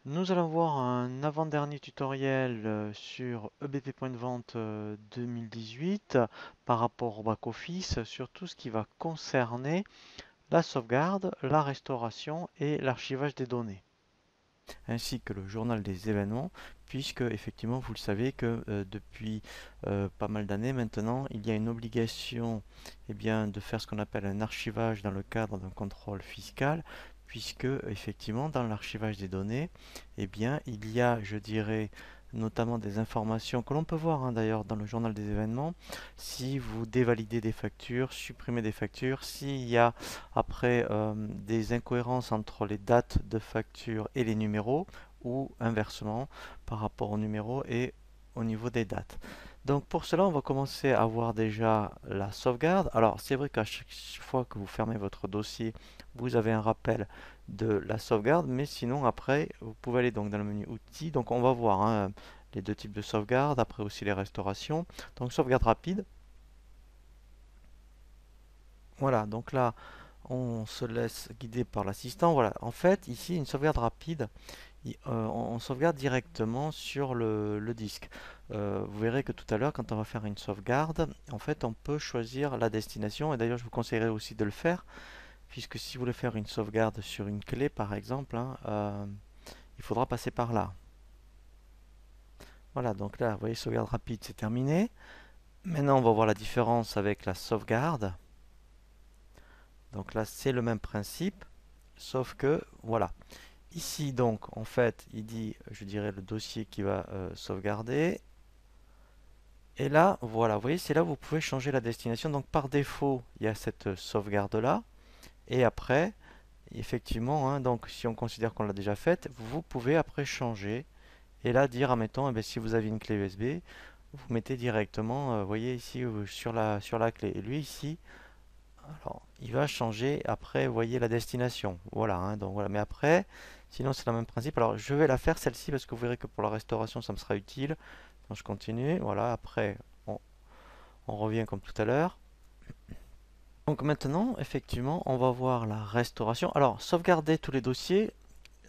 Nous allons voir un avant-dernier tutoriel sur EBP Point de Vente 2018 par rapport au back-office sur tout ce qui va concerner la sauvegarde, la restauration et l'archivage des données, ainsi que le journal des événements, puisque effectivement vous le savez que depuis pas mal d'années maintenant, il y a une obligation de faire ce qu'on appelle un archivage dans le cadre d'un contrôle fiscal, puisque effectivement dans l'archivage des données, il y a, je dirais, notamment des informations que l'on peut voir d'ailleurs dans le journal des événements. Si vous dévalidez des factures, supprimez des factures, s'il y a après des incohérences entre les dates de facture et les numéros, ou inversement par rapport aux numéros et au niveau des dates. Donc pour cela, on va commencer à voir déjà la sauvegarde. Alors c'est vrai qu'à chaque fois que vous fermez votre dossier, vous avez un rappel de la sauvegarde, mais sinon après, vous pouvez aller donc dans le menu outils. Donc on va voir les deux types de sauvegarde, après aussi les restaurations. Donc sauvegarde rapide. Voilà, donc là, on se laisse guider par l'assistant. Voilà, en fait, ici, une sauvegarde rapide, on sauvegarde directement sur le disque. Vous verrez que tout à l'heure, quand on va faire une sauvegarde, en fait, on peut choisir la destination. Et d'ailleurs, je vous conseillerais aussi de le faire, puisque si vous voulez faire une sauvegarde sur une clé, par exemple, il faudra passer par là. Voilà, donc là, vous voyez, sauvegarde rapide, c'est terminé. Maintenant, on va voir la différence avec la sauvegarde. Donc là, c'est le même principe, sauf que, voilà. Ici, donc, en fait, il dit, je dirais, le dossier qui va sauvegarder. Et là, voilà, vous voyez, c'est là où vous pouvez changer la destination. Donc, par défaut, il y a cette sauvegarde-là. Et après, effectivement, donc, si on considère qu'on l'a déjà faite, vous pouvez après changer. Et là, dire, admettons, si vous avez une clé USB, vous mettez directement, vous voyez ici, sur la clé. Et lui, ici, alors, il va changer après, vous voyez, la destination. Voilà, donc voilà. Mais après, sinon, c'est le même principe. Alors, je vais la faire celle-ci parce que vous verrez que pour la restauration, ça me sera utile. Donc, je continue. Voilà, après, on, on revient comme tout à l'heure. Donc maintenant, effectivement, on va voir la restauration. Alors, sauvegarder tous les dossiers,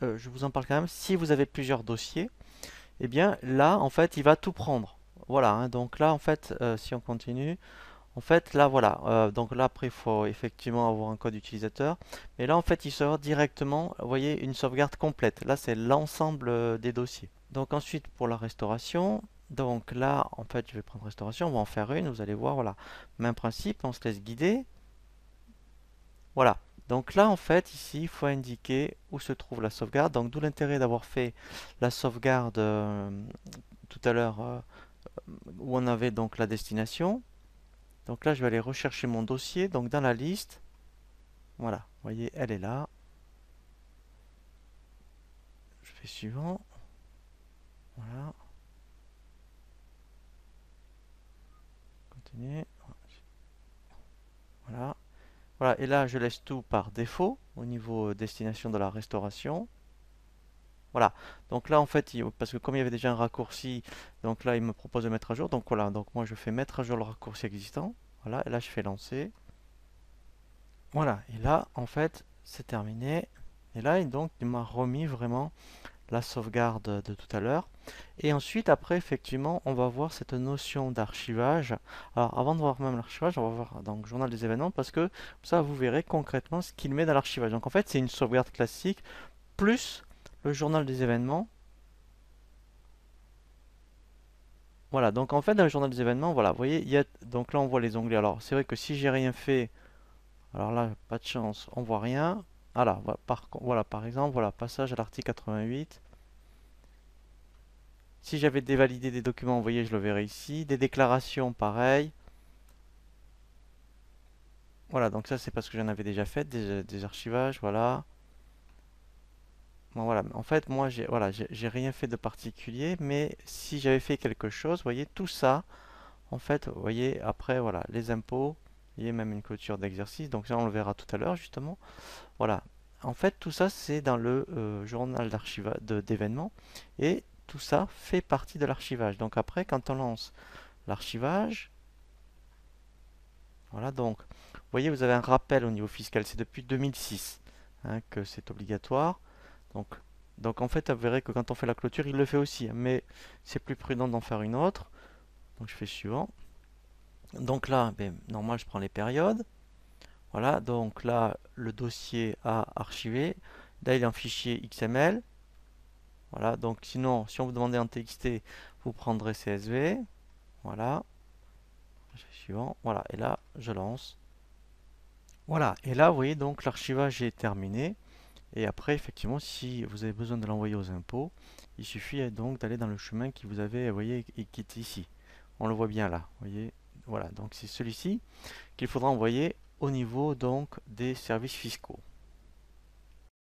je vous en parle quand même. Si vous avez plusieurs dossiers, eh bien là, en fait, il va tout prendre. Voilà, donc là, en fait, si on continue, en fait, là, voilà. Donc là, après, il faut effectivement avoir un code utilisateur. Mais là, en fait, il sort directement, vous voyez, une sauvegarde complète. Là, c'est l'ensemble des dossiers. Donc ensuite, pour la restauration, donc là, en fait, je vais prendre restauration, on va en faire une, vous allez voir, voilà. Même principe, on se laisse guider. Voilà. Donc là, en fait, ici, il faut indiquer où se trouve la sauvegarde. Donc d'où l'intérêt d'avoir fait la sauvegarde tout à l'heure où on avait donc la destination. Donc là, je vais aller rechercher mon dossier. Donc dans la liste, voilà, vous voyez, elle est là. Je fais suivant. Voilà, continuer. Voilà. Voilà, et là, je laisse tout par défaut au niveau destination de la restauration. Voilà. Donc là, en fait, parce que comme il y avait déjà un raccourci, donc là, il me propose de mettre à jour. Donc voilà, donc moi, je fais mettre à jour le raccourci existant. Voilà, et là, je fais lancer. Voilà, et là, en fait, c'est terminé. Et là, donc, il m'a remis vraiment la sauvegarde de tout à l'heure. Et ensuite, après, effectivement, on va voir cette notion d'archivage. Alors, avant de voir même l'archivage, on va voir donc journal des événements parce que ça, vous verrez concrètement ce qu'il met dans l'archivage. Donc, en fait, c'est une sauvegarde classique plus le journal des événements. Voilà, donc en fait, dans le journal des événements, voilà, vous voyez, donc là, on voit les onglets. Alors, c'est vrai que si j'ai rien fait, alors là, pas de chance, on voit rien. Voilà, voilà, par exemple, voilà, passage à l'article 88. Si j'avais dévalidé des documents, vous voyez, je le verrai ici. Des déclarations, pareil. Voilà, donc ça, c'est parce que j'en avais déjà fait, des archivages, voilà. Bon, voilà, en fait, moi, j'ai rien fait de particulier, mais si j'avais fait quelque chose, vous voyez, tout ça, en fait, vous voyez, après, voilà, les impôts, il y a même une clôture d'exercice, donc ça, on le verra tout à l'heure, justement. Voilà, en fait, tout ça, c'est dans le journal d'événements, et tout ça fait partie de l'archivage. Donc après, quand on lance l'archivage, voilà, donc, vous voyez, vous avez un rappel au niveau fiscal, c'est depuis 2006 que c'est obligatoire. Donc, Donc en fait, vous verrez que quand on fait la clôture, il le fait aussi, hein, mais c'est plus prudent d'en faire une autre. Donc je fais suivant. Donc là, ben, normal, je prends les périodes. Voilà, donc là, le dossier a archivé. Là, il est en fichier XML. Voilà, donc sinon, si on vous demandait en TXT, vous prendrez CSV. Voilà, je fais suivant. Voilà, et là, je lance. Voilà, et là, vous voyez, donc l'archivage est terminé. Et après, effectivement, si vous avez besoin de l'envoyer aux impôts, il suffit donc d'aller dans le chemin qui vous avez, vous voyez, qui est ici. On le voit bien là, vous voyez. Voilà, donc c'est celui-ci qu'il faudra envoyer au niveau donc des services fiscaux.